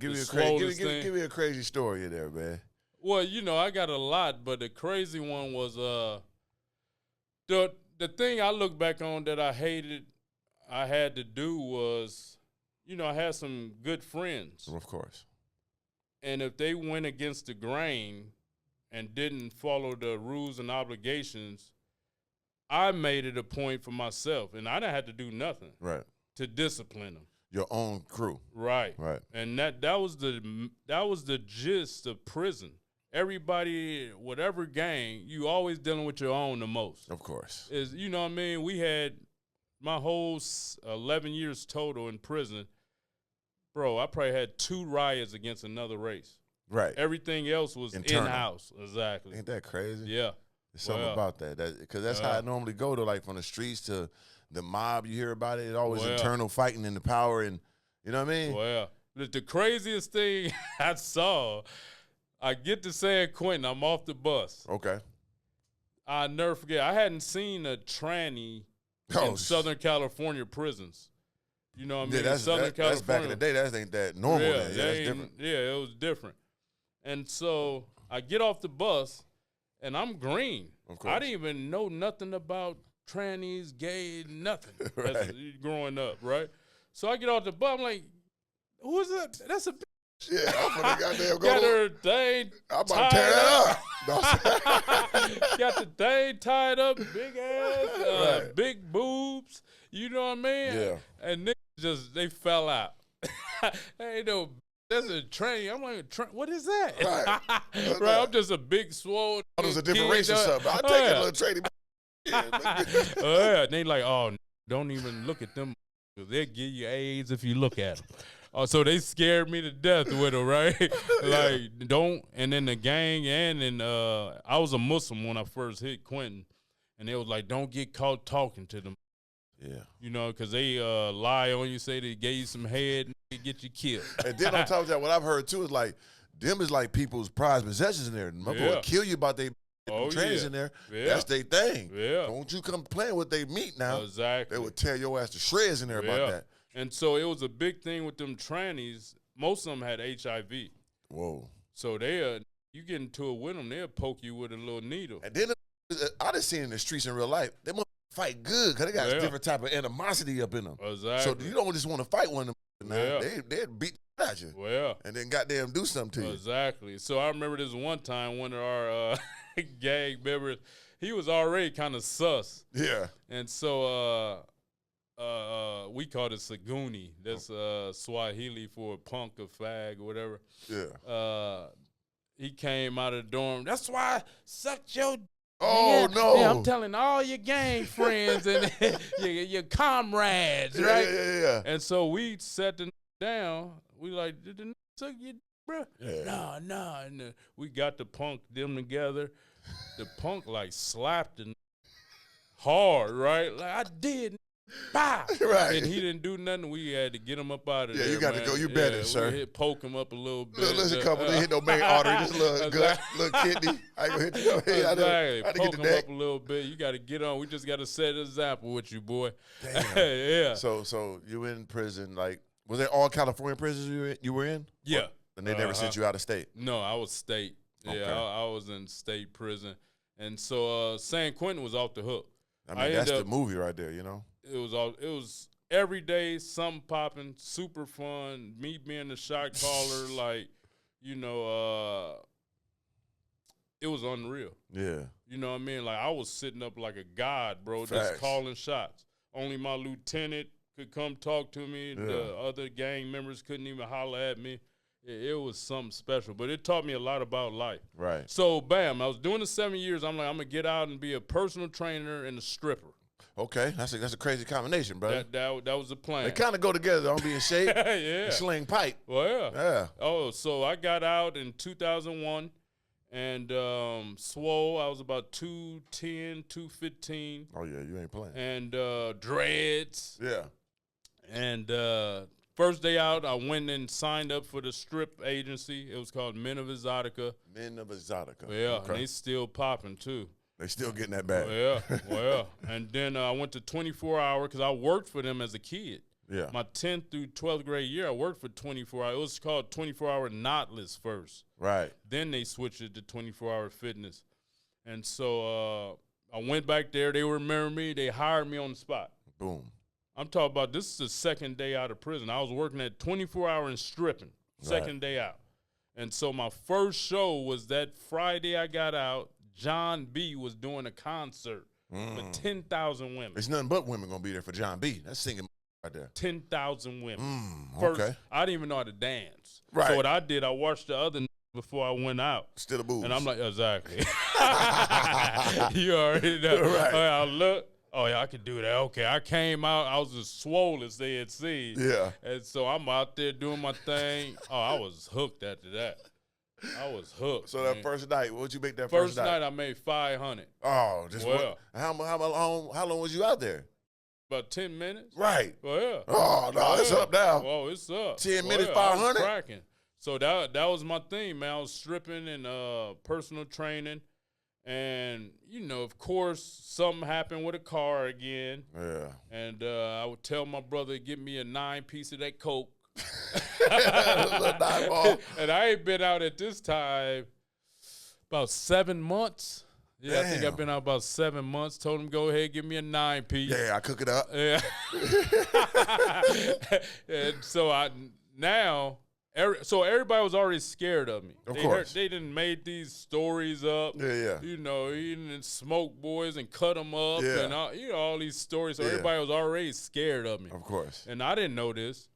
give me the me a crazy story in there, man. Well, you know, I got a lot, but the crazy one was the thing I look back on that I hated I had to do was, you know, I had some good friends. Of course. And if they went against the grain and didn't follow the rules and obligations, I made it a point for myself, and I didn't have to do nothing to discipline them. Your own crew. Right. Right. And that was the gist of prison. Everybody, whatever gang, you always dealing with your own the most. Of course. You know what I mean? We had my whole 11 years total in prison. Bro, I probably had 2 riots against another race. Right. Everything else was in-house. Exactly. Ain't that crazy? Yeah. There's something about that. Because that's how I normally go to, like, from the streets to the mob. You hear about it. It's always internal fighting in the power. And you know what I mean? Well, the craziest thing I saw, I get to San Quentin. I'm off the bus. Okay. I'll never forget. I hadn't seen a tranny in Southern California prisons. You know what I mean? That's back in the day. That ain't that normal. Yeah, that's different. Yeah, it was different. And so I get off the bus, and I'm green. Of course. I didn't even know nothing about trannies, gay, nothing growing up, right? So I get off the bus. I'm like, who is that? That's a bitch. Yeah, I'm finna goddamn go. Got her thing I'm about to tear that up. Got the thing tied up, big ass, big boobs. You know what I mean? Yeah. And niggas they fell out. Hey, no, that's a train. I'm like, what is that? Right. Right. I'm just a big swole. Oh, there's a different race or something. I'll take that little trading. Yeah. And they like, oh, don't even look at them. They'll give you AIDS if you look at them. Oh, so they scared me to death with them, right? Like, don't. And then the gang, and I was a Muslim when I first hit Quentin, and they was like, don't get caught talking to them. Yeah. You know, because they lie on you, say they gave you some head, and they get you killed. And then on top of that, what I've heard too is like, them is like people's prized possessions in there. My boy will kill you about they trans in there. Yeah. That's their thing. Yeah. Don't you come playing with their meat now. Exactly. They would tear your ass to shreds in there about that. And so it was a big thing with them trannies. Most of them had HIV. Whoa. So you get into it with them, they'll poke you with a little needle. And then I just seen in the streets in real life, they must fight good because they got a different type of animosity up in them. Exactly. So you don't just want to fight one of them. Now. They'd beat at you. Well. And then goddamn do something to you. Exactly. So I remember this one time one of our gang members, he was already kind of sus. Yeah. And so we called it Saguni. That's Swahili for a punk or fag or whatever. Yeah. He came out of the dorm. That's why I sucked your Oh, no. Yeah, I'm telling all your gang friends and your comrades, right? Yeah. And so we sat them down. We like, did the suck you, bro? Yeah. No. And we got the punk them together. The punk like slapped him hard, right? Like, I did. Bah! Right. And he didn't do nothing. We had to get him up out of there. Yeah, you got to go. You better, sir. We poke him up a little bit. Listen, couple didn't hit no main artery. Just a little gut, little kidney. I go hit you. Exactly. Poke him up a little bit. You got to get on. We just got to set an example with you, boy. Damn. Yeah. So you in prison? Like, was it all California prisons you were in? Yeah. Or, and they never sent you out of state? No, I was state. Okay. Yeah, I was in state prison, and so San Quentin was off the hook. I mean, that's the movie right there, you know. It was every day something popping, super fun. Me being the shot caller, like, you know, it was unreal. Yeah. You know what I mean? Like, I was sitting up like a god, bro, Facts. just calling shots. Only my lieutenant could come talk to me. Yeah. The other gang members couldn't even holler at me. It was something special, but it taught me a lot about life. Right. So, bam, I was doing the 7 years. I'm like, I'm going to get out and be a personal trainer and a stripper. Okay, that's a crazy combination, brother. That was the plan. They kind of go together. Don't be in shape. Yeah. And sling pipe. Well, yeah. Oh, so I got out in 2001 and swole. I was about 210, 215. Oh, yeah, you ain't playing. And dreads. Yeah. And first day out, I went and signed up for the strip agency. It was called Men of Exotica. Men of Exotica. Yeah, okay. and they still popping, too. They still getting that bag. Well. And then I went to 24 Hour because I worked for them as a kid. Yeah. My 10th through 12th grade year, I worked for 24 hours. It was called 24-hour knotless first. Right. Then they switched it to 24-hour fitness. And so I went back there. They remember me. They hired me on the spot. Boom. I'm talking about this is the second day out of prison. I was working at 24-hour and stripping, second day out. And so my first show was that Friday I got out. John B. was doing a concert with 10,000 women. There's nothing but women going to be there for John B. That's singing right there. 10,000 women. Okay. I didn't even know how to dance. Right. So what I did, I watched the other before I went out. Still a boobs. And I'm like, exactly. You already know. Right. I look. Oh, yeah, I could do that. Okay, I came out. I was as swole as they had seen. Yeah. And so I'm out there doing my thing. Oh, I was hooked after that. I was hooked. So that first night, what'd you make that first night? night I made 500. Oh, just well. How long was you out there? About 10 minutes. Right. Well, yeah. Oh, no, it's up now. Oh, it's up. 10 minutes, yeah, 500? Cracking. So that was my thing, man. I was stripping and personal training. And, you know, of course, something happened with a car again. Yeah. And I would tell my brother to give me a 9-piece of that Coke. And I ain't been out at this time about 7 months. Yeah, Damn. I think I've been out about 7 months. Told him, go ahead, give me a 9-piece. Yeah, I cook it up. Yeah. And so so everybody was already scared of me. Of course. They didn't made these stories up. Yeah. You know, he didn't smoke boys and cut them up. Yeah. And all these stories. So everybody was already scared of me. Of course. And I didn't know this.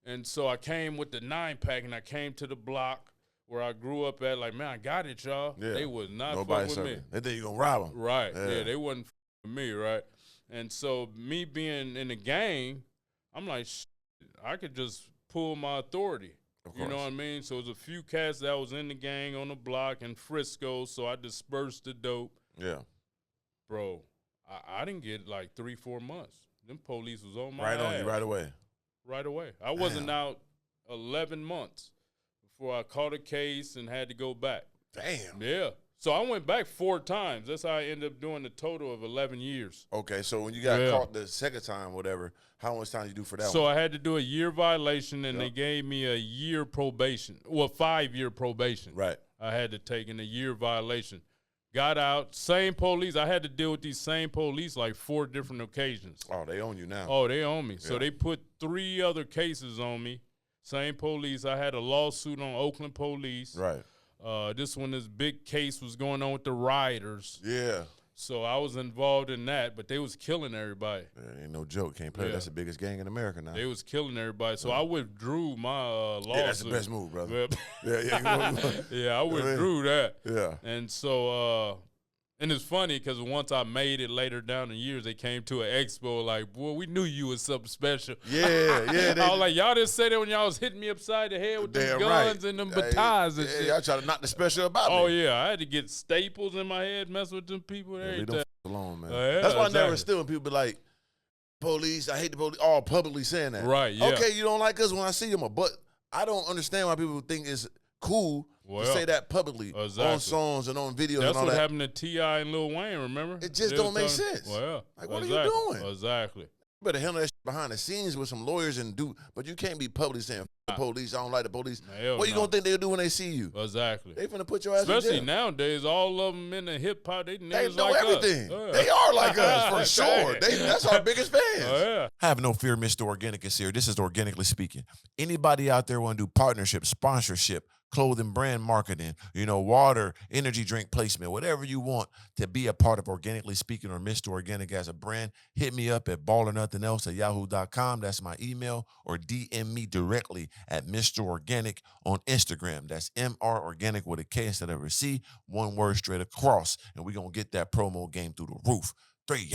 And so I came with the 9-pack and I came to the block where I grew up at. Like, man, I got it, y'all. Yeah. They was not Nobody fucking with me. They think you gonna rob them. Right. Yeah, they wasn't with me, right? And so me being in the gang, I'm like, I could just pull my authority. You know what I mean? So it was a few cats that was in the gang on the block in Frisco, so I dispersed the dope. Yeah. Bro, I didn't get like 3-4 months. Them police was on my Right ass. on you, right away. Right away. I wasn't out 11 months before I caught a case and had to go back. Damn. Yeah. So I went back 4 times. That's how I ended up doing a total of 11 years. Okay, so when you got caught the second time, whatever, how much time did you do for that one? So I had to do a year violation, and they gave me a year probation. Well, 5-year probation. Right. I had to take in a year violation. Got out, same police. I had to deal with these same police like 4 different occasions. Oh, they own you now. Oh, they own me. So they put 3 other cases on me. Same police. I had a lawsuit on Oakland police. Right. This big case was going on with the rioters. Yeah. So I was involved in that, but they was killing everybody. Yeah, ain't no joke. Can't play. That's the biggest gang in America now. They was killing everybody. So I withdrew my lawsuit. Yeah, that's the best move, brother. Yeah, I withdrew that. Yeah. And so, and it's funny because once I made it later down the years, they came to an expo like, boy, we knew you was something special. Yeah. I was like, y'all didn't say that when y'all was hitting me upside the head with them guns and them batons and shit. Y'all try to knock the special about me. Oh, yeah. I had to get staples in my head, mess with them people and everything. Leave them alone, man. That's why I never steal when people be like, police, I hate the police, all publicly saying that. Right, yeah. Okay, you don't like us when I see them, but I don't understand why people think it's cool to say that publicly on songs and on videos. That's and all what that. happened to T.I. and Lil Wayne, remember? It just don't make sense. Well, like, what are you doing? Exactly. You better handle that shit behind the scenes with some lawyers but you can't be publicly saying, the police, I don't like the police. What you gonna think they'll do when they see you? Exactly. They finna put your ass in jail. Especially nowadays, all of them in the hip-hop, they know like everything. Us. They are like us, for sure. That's our biggest fans. Oh, yeah. Have no fear, Mr. Organik is here. This is Organically Speaking. Anybody out there want to do partnership, sponsorship, clothing brand marketing, water, energy drink placement, whatever you want to be a part of Organically Speaking or Mr. Organik as a brand, hit me up at ballernothingelse@yahoo.com. That's my email, or DM me directly at Mr. Organik on Instagram. That's MR Organic with a K instead of a C, one word straight across, and we're going to get that promo game through the roof. 3,